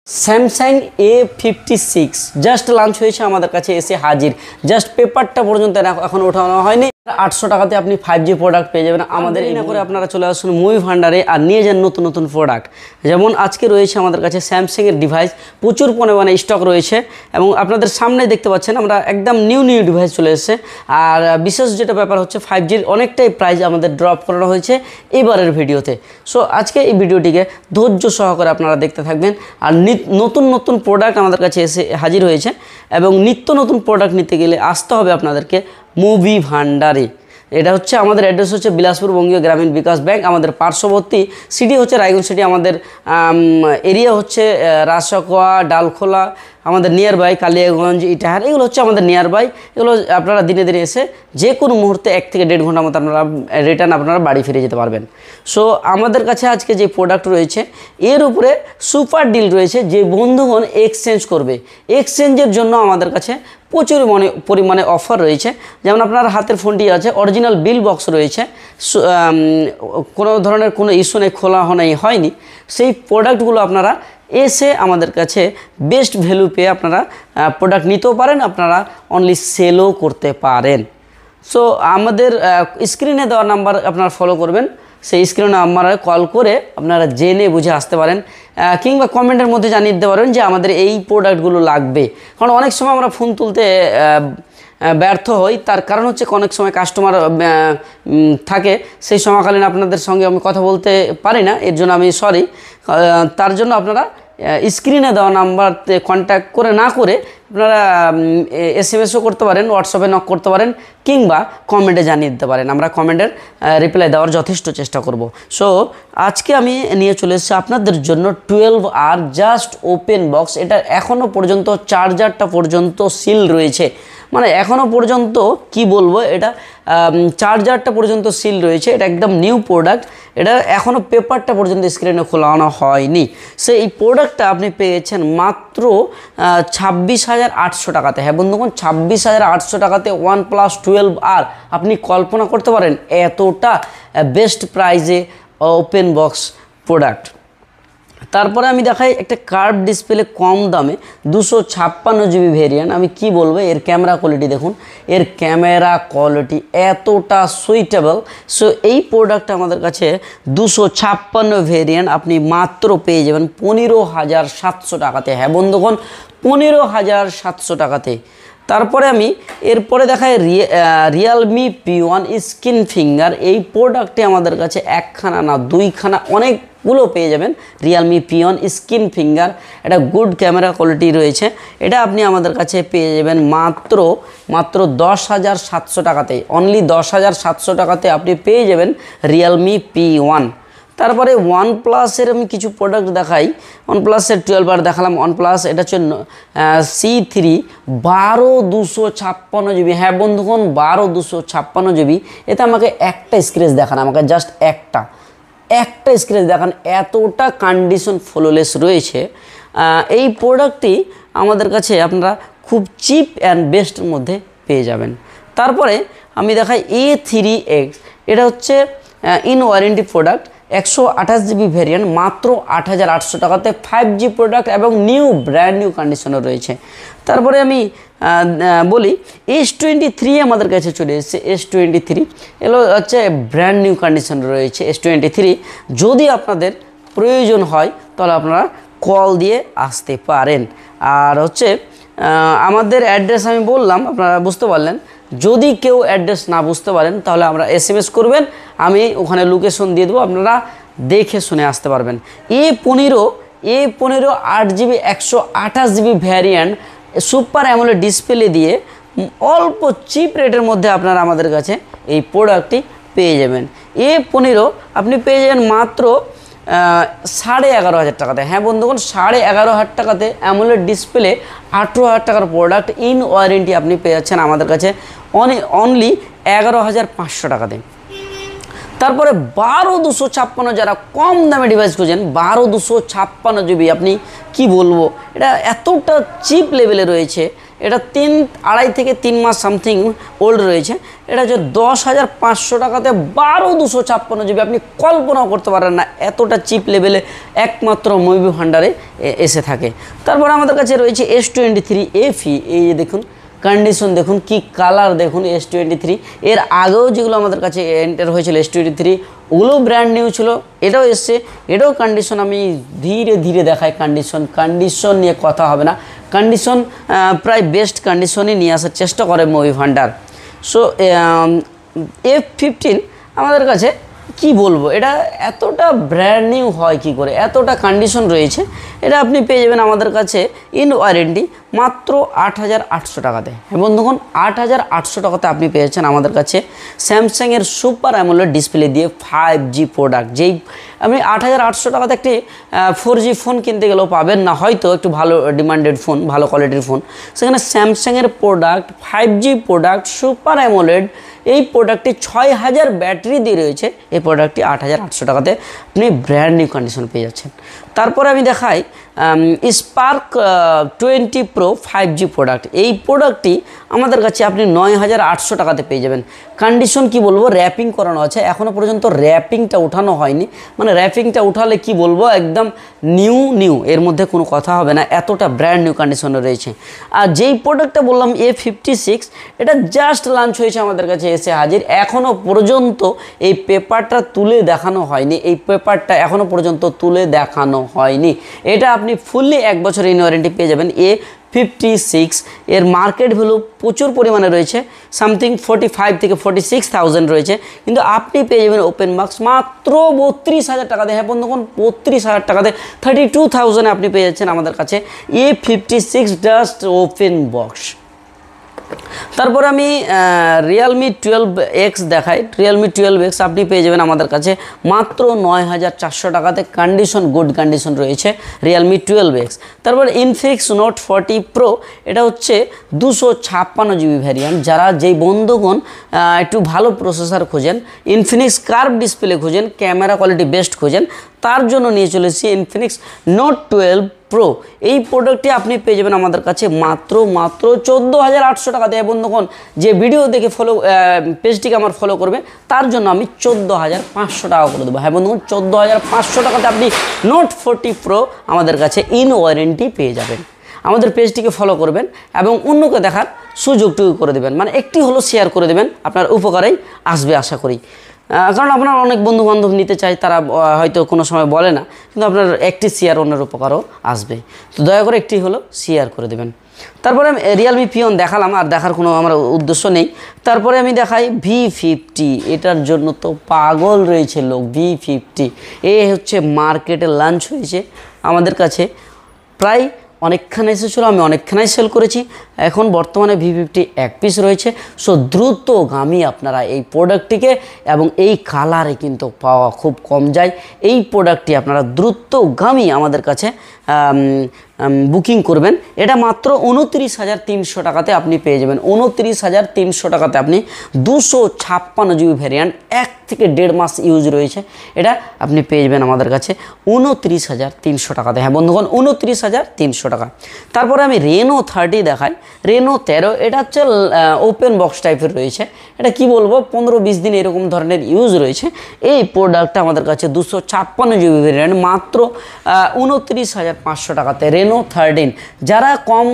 Samsung A56 just launch হয়েছে আমাদের কাছে এসে হাজির। জাস্ট পেপারটা পর্যন্ত এখন ওঠানো হয়নি। 800 টাকাতে আপনি 5G প্রোডাক্ট পেয়ে যাবেন আমাদের এই না করে আপনারা চলে আসুন মুভি ভান্ডারে আর নিয়ে যান নতুন নতুন প্রোডাক্ট। যেমন আজকে রয়েছে আমাদের কাছে স্যামসাংয়ের ডিভাইস প্রচুর পরিমাণে স্টক রয়েছে এবং আপনাদের সামনে দেখতে পাচ্ছেন আমরা একদম নিউ ডিভাইস চলে এসেছে। আর বিশেষ যেটা ব্যাপার হচ্ছে 5Gর অনেকটাই প্রাইস আমাদের ড্রপ করানো হয়েছে এবারের ভিডিওতে। সো আজকে এই ভিডিওটিকে ধৈর্য সহকারে আপনারা দেখতে থাকবেন। আর নতুন নতুন প্রোডাক্ট আমাদের কাছে এসে হাজির হয়েছে এবং নিত্য নতুন প্রোডাক্ট নিতে গেলে আসতে হবে আপনাদেরকে মুভি ভান্ডারে। এটা হচ্ছে আমাদের অ্যাড্রেস হচ্ছে বিলাসপুর বঙ্গীয় গ্রামীণ বিকাশ ব্যাংক। আমাদের পার্শ্ববর্তী সিটি হচ্ছে রায়গঞ্জ সিটি, আমাদের এরিয়া হচ্ছে রাজসকোয়া, ডালখোলা, আমাদের নিয়ার বাই কালিয়াগঞ্জ, ইটাহার, এগুলো হচ্ছে আমাদের নিয়ার বাই। এগুলো আপনারা দিনে দিনে এসে যে কোনো মুহূর্তে 1 থেকে 1.5 ঘন্টার মতো আপনারা রিটার্ন আপনারা বাড়ি ফিরে যেতে পারবেন। সো আমাদের কাছে আজকে যে প্রোডাক্ট রয়েছে এর উপরে সুপার ডিল রয়েছে। যে বন্ধুগণ এক্সচেঞ্জ করবে, এক্সচেঞ্জের জন্য আমাদের কাছে প্রচুর পরিমাণে অফার রয়েছে। যেমন আপনার হাতের ফোনটি আছে, অরিজিনাল বিল বক্স রয়েছে, কোনো ধরনের কোনো ইস্যু নেই, খোলা হয়নি। সেই প্রোডাক্টগুলো আপনারা এসে আমাদের কাছে বেস্ট ভ্যালু পেয়ে আপনারা প্রোডাক্ট নিতেও পারেন, আপনারা অনলি সেলও করতে পারেন। সো আমাদের স্ক্রিনে দেওয়া নাম্বার আপনারা ফলো করবেন, সেই স্ক্রিনে নাম্বারে কল করে আপনারা জেনে বুঝে আসতে পারেন কিংবা কমেন্টের মধ্যে জানিয়ে দিতে পারেন যে আমাদের এই প্রোডাক্টগুলো লাগবে। কারণ অনেক সময় আমরা ফোন তুলতে ব্যর্থ হই, তার কারণ হচ্ছে অনেক সময় কাস্টমার থাকে, সেই সময়কালীন আপনাদের সঙ্গে আমি কথা বলতে পারি না, এর জন্য আমি সরি। তার জন্য আপনারা স্ক্রিনে দেওয়া নাম্বারতে কন্ট্যাক্ট করে না করে আপনারা SMS-ও করতে পারেন, হোয়াটসঅ্যাপে নক করতে পারেন কিংবা কমেন্টে জানিয়ে দিতে পারেন। আমরা কমেন্টের রিপ্লাই দেওয়ার যথেষ্ট চেষ্টা করব। সো আজকে আমি নিয়ে চলে এসেছি আপনাদের জন্য 12R জাস্ট ওপেন বক্স। এটা এখনও পর্যন্ত চার্জারটা পর্যন্ত সিল রয়েছে, মানে এখনও পর্যন্ত কি বলবো, এটা চার্জারটা পর্যন্ত সিল রয়েছে। এটা একদম নিউ প্রোডাক্ট, এটা এখনও পেপারটা পর্যন্ত স্ক্রিনে খোলানো হয়নি। সো এই প্রোডাক্টটা আপনি পেয়েছেন মাত্র 26,800 টাকাতে। হ্যাঁ বন্ধুগণ, 26,800 টাকাতে OnePlus 12R আপনি কল্পনা করতে পারেন এতটা বেস্ট প্রাইজে ওপেন বক্স প্রোডাক্ট। তারপরে আমি দেখাই একটা কার্ভ ডিসপ্লে কম দামে 256 GB ভেরিয়েন্ট। আমি কি বলবো, এর ক্যামেরা কোয়ালিটি দেখুন, এর ক্যামেরা কোয়ালিটি এতটা সুইটেবল। সো এই প্রোডাক্টটা আমাদের কাছে 256 ভেরিয়েন্ট আপনি মাত্র পেয়ে যাবেন 15,700 টাকাতে। হ্যাঁ বন্ধুগণ, 15,700 টাকাতে। তারপরে আমি এরপরে দেখাই রিয়েলমি P1 স্ক্রিন ফিঙ্গার। এই প্রোডাক্টটি আমাদের কাছে একখানা না দুইখানা অনেকগুলো পেয়ে যাবেন। রিয়েলমি P1 স্ক্রিন ফিঙ্গার, এটা গুড ক্যামেরা কোয়ালিটি রয়েছে। এটা আপনি আমাদের কাছে পেয়ে যাবেন মাত্র 10,700 টাকাতে। অনলি 10,700 টাকাতে আপনি পেয়ে যাবেন রিয়েলমি P1। তারপরে OnePlus-এর আমি কিছু প্রোডাক্ট দেখাই। OnePlus-এর 12R দেখালাম। OnePlus এটা হচ্ছে C3 12,256 GB। হ্যাঁ বন্ধুগণ, 12,256 GB। এতে আমাকে একটা স্ক্র্যাচ দেখান, আমাকে জাস্ট একটা স্ক্র্যাচ দেখান, এতটা কন্ডিশন ফ্ললেস রয়েছে। এই প্রোডাক্টটি আমাদের কাছে আপনারা খুব চিপ অ্যান্ড বেস্টের মধ্যে পেয়ে যাবেন। তারপরে আমি দেখাই A3X। এটা হচ্ছে in warranty product, 128 GB variant, মাত্র 8,800 টাকাতে 5G প্রোডাক্ট এবং ব্র্যান্ড নিউ কন্ডিশনে রয়েছে। তারপরে আমি বলি S23 আমাদের কাছে চলে এসেছে। S23 এগুলো হচ্ছে ব্র্যান্ড নিউ কন্ডিশনে রয়েছে। S23 যদি আপনাদের প্রয়োজন হয় তাহলে আপনারা কল দিয়ে আসতে পারেন। আর হচ্ছে আমাদের অ্যাড্রেস আমি বললাম, আপনারা বুঝতে পারলেন। যদি কেউ অ্যাড্রেস না বুঝতে পারেন তাহলে আমরা SMS করবেন, আমি ওখানে লোকেশন দিয়ে দেবো, আপনারা দেখে শুনে আসতে পারবেন। A15 8GB 128 GB variant super AMOLED display দিয়ে অল্প চিপ রেটের মধ্যে আপনারা আমাদের কাছে এই প্রোডাক্টটি পেয়ে যাবেন। A15 আপনি পেয়ে যাবেন মাত্র 11,500 টাকাতে। হ্যাঁ বন্ধুগণ, 11,500 টাকাতে অ্যামোলেড ডিসপ্লে 18,000 টাকার প্রোডাক্ট ইন ওয়ারেন্টি আপনি পেয়ে যাচ্ছেন আমাদের কাছে অনলি 11,500 টাকাতে। তারপরে 12,256 যারা কম দামে ডিভাইস খুঁজেন, 12,256 GB আপনি কি বলবো, এটা এতটা চিপ লেভেলে রয়েছে, এটা 2.5 থেকে 3 মাস সামথিং ওল্ড রয়েছে। এটা হচ্ছে 10,500 টাকাতে 12,256 জিবি। আপনি কল্পনাও করতে পারেন না এতটা চিপ লেভেলে একমাত্র মুভি ভান্ডারে এসে থাকে। তারপর আমাদের কাছে রয়েছে S23 FE। এই যে দেখুন কন্ডিশন দেখুন, কি কালার দেখুন S23। এর আগেও যেগুলো আমাদের কাছে এন্টার হয়েছিল S23 ওগুলো ব্র্যান্ড নিউ ছিল, এটাও এসছে, এটাও কন্ডিশন আমি ধীরে ধীরে দেখাই। কন্ডিশন নিয়ে কথা হবে না, কন্ডিশন প্রায় বেস্ট কন্ডিশনই নিয়ে আসার চেষ্টা করে মুভি ভান্ডার। সো F15 আমাদের কাছে কি বলবো, এটা এতটা ব্র্যান্ড নিউ হয় কি করে, এতটা কন্ডিশন রয়েছে। এটা আপনি পেয়ে যাবেন আমাদের কাছে ইন ওয়ারেন্টি মাত্র 8,800 টাকাতে। হ্যাঁ বন্ধুগণ, 8,800 টাকাতে আপনি পেয়েছেন আমাদের কাছে স্যামসাংয়ের সুপার অ্যামোলেড ডিসপ্লে দিয়ে 5G প্রোডাক্ট। যেই আপনি 8,800 টাকাতে একটি 4G ফোন কিনতে গেলেও পাবেন না, হয়তো একটু ভালো ডিমান্ডেড ফোন, ভালো কোয়ালিটির ফোন, সেখানে স্যামসাংয়ের product 5G product super AMOLED, এই প্রোডাক্টটি 6,000 ব্যাটারি দিয়ে রয়েছে। এই প্রোডাক্টটি 8,800 টাকাতে আপনি ব্র্যান্ড নিউ কন্ডিশন পেয়ে যাচ্ছেন। তারপরে আমি দেখাই স্পার্ক 20 প্রো 5G প্রোডাক্ট। এই প্রোডাক্টটি আমাদের কাছে আপনি 9,800 টাকাতে পেয়ে যাবেন। কন্ডিশন কি বলবো, র্যাপিং করানো আছে, এখনও পর্যন্ত র্যাপিংটা উঠানো হয়নি, মানে র্যাপিংটা উঠালে কি বলবো একদম নিউ, এর মধ্যে কোনো কথা হবে না, এতটা ব্র্যান্ড নিউ কন্ডিশনে রয়েছে। আর যেই প্রোডাক্টটা বললাম A56, এটা জাস্ট লঞ্চ হয়েছে আমাদের কাছে এসে হাজির। এখনও পর্যন্ত এই পেপারটা তুলে দেখানো হয়নি, এই পেপারটা এখনও পর্যন্ত তুলে দেখানো হয়নি। এটা আপনি ফুললি 1 বছরের ইন ওয়ারেন্টি পেয়ে যাবেন। A56 এর মার্কেট ভ্যালু প্রচুর পরিমাণে রয়েছে, সামথিং 45 থেকে 46,000 রয়েছে, কিন্তু আপনি পেয়ে যাবেন ওপেন বক্স মাত্র 32,000 টাকাতে। হ্যাঁ বন্ধুগণ, 32,000 টাকাতে 32,000 আপনি পেয়ে যাচ্ছেন আমাদের কাছে A56 জাস্ট ওপেন বক্স। তারপর আমি Realme 12X দেখাই। Realme 12X আপনি পেয়ে যাবেন আমাদের কাছে মাত্র 9,400 টাকাতে, কন্ডিশন গুড কন্ডিশন রয়েছে Realme 12X। তারপর Infinix Note 40 Pro, এটা হচ্ছে 256 জিবি ভ্যারিয়েন্ট। যারা যেই বন্ধুগণ একটু ভালো প্রসেসর খোঁজেন, Infinix কার্ভ ডিসপ্লে খোঁজেন, ক্যামেরা কোয়ালিটি বেস্ট খোঁজেন, তার জন্য নিয়ে চলেছি Infinix Note 12 Pro। এই প্রোডাক্টটি আপনি পেয়ে যাবেন আমাদের কাছে মাত্র 14,800 টাকাতে। বন্ধুগণ, যে ভিডিও দেখে পেজটিকে আমার ফলো করবে তার জন্য আমি 14,500 টাকা করে দেবো। হ্যাঁ বন্ধুগণ, 14,500 টাকাতে আপনি Note 40 Pro আমাদের কাছে ইন ওয়ারেন্টি পেয়ে যাবেন। আমাদের পেজটিকে ফলো করবেন এবং অন্যকে দেখার সুযোগটুকু করে দেবেন, মানে একটি হলো শেয়ার করে দেবেন, আপনার উপকারেই আসবে আশা করি। কারণ আপনার অনেক বন্ধুবান্ধব নিতে চায়, তারা হয়তো কোনো সময় বলে না, কিন্তু আপনার একটি শেয়ার অন্যের উপকারও আসবে, তো দয়া করে একটি হলো শেয়ার করে দেবেন। তারপরে আমি Realme Pion দেখালাম, আর দেখার কোনো আমার উদ্দেশ্য নেই। তারপরে আমি দেখাই V50। এটার জন্য তো পাগল রয়েছে লোক। V50 এ হচ্ছে মার্কেটে লঞ্চ হয়েছে আমাদের কাছে, প্রায় অনেকখানে এসেছিলো, আমি অনেকখানেই সেল করেছি। এখন বর্তমানে V50 এক পিস রয়েছে। সো দ্রুতগামী আপনারা এই প্রোডাক্টটিকে, এবং এই কালারে কিন্তু পাওয়া খুব কম যায়, এই প্রোডাক্টটি আপনারা দ্রুতগামী আমাদের কাছে বুকিং করবেন। এটা মাত্র 29,300 টাকাতে আপনি পেয়ে যাবেন। 29,300 টাকাতে আপনি 256 জিবি ভ্যারিয়েন্ট, 1 থেকে 1.5 মাস ইউজ রয়েছে, এটা আপনি পেয়ে যাবেন আমাদের কাছে 29,300 টাকাতে। হ্যাঁ বন্ধুগণ, 29,300 টাকা। তারপরে আমি Reno 30 দেখাই। Reno 13, এটা হচ্ছে ওপেন বক্স টাইপের রয়েছে। এটা কি বলবো, 15-20 দিন এরকম ধরনের ইউজ রয়েছে। এই প্রোডাক্টটা আমাদের কাছে 256 জিবি ভ্যারিয়েন্ট মাত্র 29,500 টাকাতে। Reno 13 যারা কম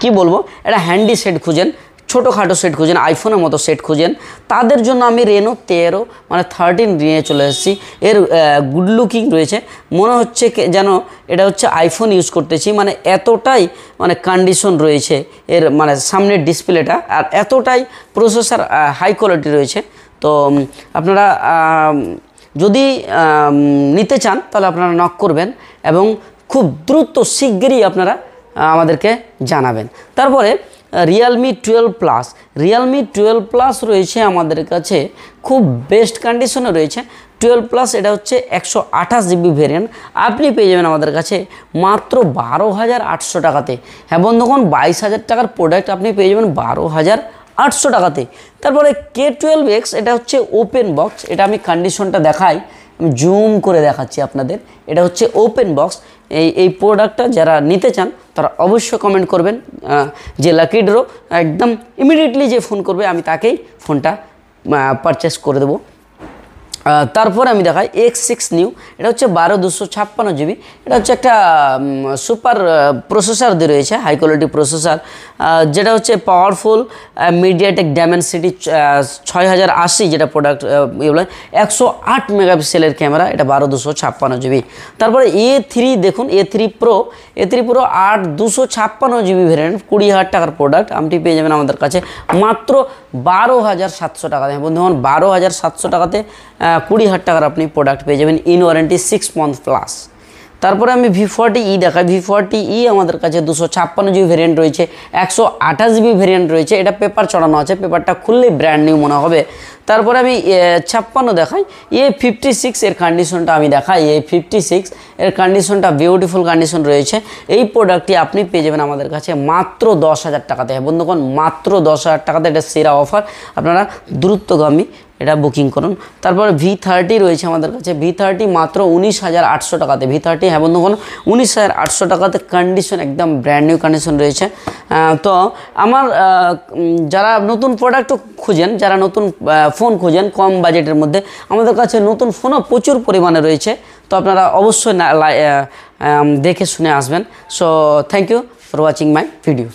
কি বলবো, এটা হ্যান্ডি সেট খুঁজেন, ছোটোখাটো সেট খুঁজেন, আইফোনের মতো সেট খুঁজেন, তাদের জন্য আমি Reno 13 মানে 13 নিয়ে চলে এসেছি। এর গুড লুকিং রয়েছে, মনে হচ্ছে যেন এটা হচ্ছে আইফোন ইউজ করতেছি, মানে এতটাই মানে কন্ডিশন রয়েছে এর, মানে সামনের ডিসপ্লেটা, আর এতটাই প্রসেসর হাই কোয়ালিটি রয়েছে। তো আপনারা যদি নিতে চান তাহলে আপনারা নক করবেন এবং খুব দ্রুত শিগগিরই আপনারা আমাদেরকে জানাবেন। তারপরে Realme 12 Plus। Realme 12 Plus রয়েছে আমাদের কাছে, খুব বেস্ট কন্ডিশনে রয়েছে 12 Plus। এটা হচ্ছে 128 জিবি ভ্যারিয়েন্ট, আপনি পেয়ে যাবেন আমাদের কাছে মাত্র 12,800 টাকাতে। হ্যাঁ বন্ধুগণ, 22,000 টাকার প্রোডাক্ট আপনি পেয়ে যাবেন 12,800 টাকাতে। তারপরে K12X, এটা হচ্ছে ওপেন বক্স। এটা আমি কন্ডিশনটা দেখাই, আমি জুম করে দেখাচ্ছি আপনাদের। এটা হচ্ছে ওপেন বক্স। এই প্রোডাক্টটা যারা নিতে চান তারা অবশ্যই কমেন্ট করবেন, যে লাকি ড্র একদম ইমিডিয়েটলি যে ফোন করবে আমি তাকেই ফোনটা পারচেস করে দেবো। তারপর আমি দেখাই X6 নিউ। এটা হচ্ছে 12/256 GB। এটা হচ্ছে একটা সুপার প্রসেসর দিয়ে রয়েছে, হাই কোয়ালিটি প্রসেসর, যেটা হচ্ছে পাওয়ারফুল মিডিয়াটেক ডাইমেনসিটি 6080 যেটা প্রোডাক্ট এগুলো 108 মেগাপিক্সেলের ক্যামেরা। এটা 12/256 GB। তারপরে A3 দেখুন, A3 Pro 8/256 GB ভ্যারিয়েন্ট, 20,000 টাকার প্রোডাক্ট। আপনি পেয়ে যাবেন আমাদের কাছে মাত্র 12,700 টাকাতে। বন্ধুগণ 12,700 টাকাতে 20,000 টাকার আপনি প্রোডাক্ট পেয়ে যাবেন ইন ওয়ারেন্টি 6 মান্থ প্লাস। তারপরে আমি V40e দেখাই। V40e আমাদের কাছে 256 GB ভেরিয়েন্ট রয়েছে, 128 GB ভেরিয়েন্ট রয়েছে। এটা পেপার চড়ানো আছে, পেপারটা খুললেই ব্র্যান্ড নিউ মনে হবে। তারপরে আমি 56 দেখাই। A56 এর কন্ডিশনটা আমি দেখাই। A56 এর কন্ডিশনটা বিউটিফুল কন্ডিশন রয়েছে। এই প্রোডাক্টটি আপনি পেয়ে যাবেন আমাদের কাছে মাত্র 10,000 টাকাতে। বন্ধুগণ মাত্র 10,000 টাকাতে, এটা সেরা অফার, আপনারা দ্রুতগামী এটা বুকিং করুন। তারপরে V30 রয়েছে আমাদের কাছে। V30 মাত্র 19,800 টাকাতে। V30 হ্যাঁ বন্ধুগণ 19,800 টাকাতে, কন্ডিশন একদম ব্র্যান্ড নিউ কন্ডিশন রয়েছে। তো আমার যারা নতুন প্রোডাক্ট খুঁজেন, যারা নতুন ফোন খুঁজেন কম বাজেটের মধ্যে, আমাদের কাছে নতুন ফোনও প্রচুর পরিমাণে রয়েছে। তো আপনারা অবশ্যই দেখে শুনে আসবেন। So thank you for watching my video.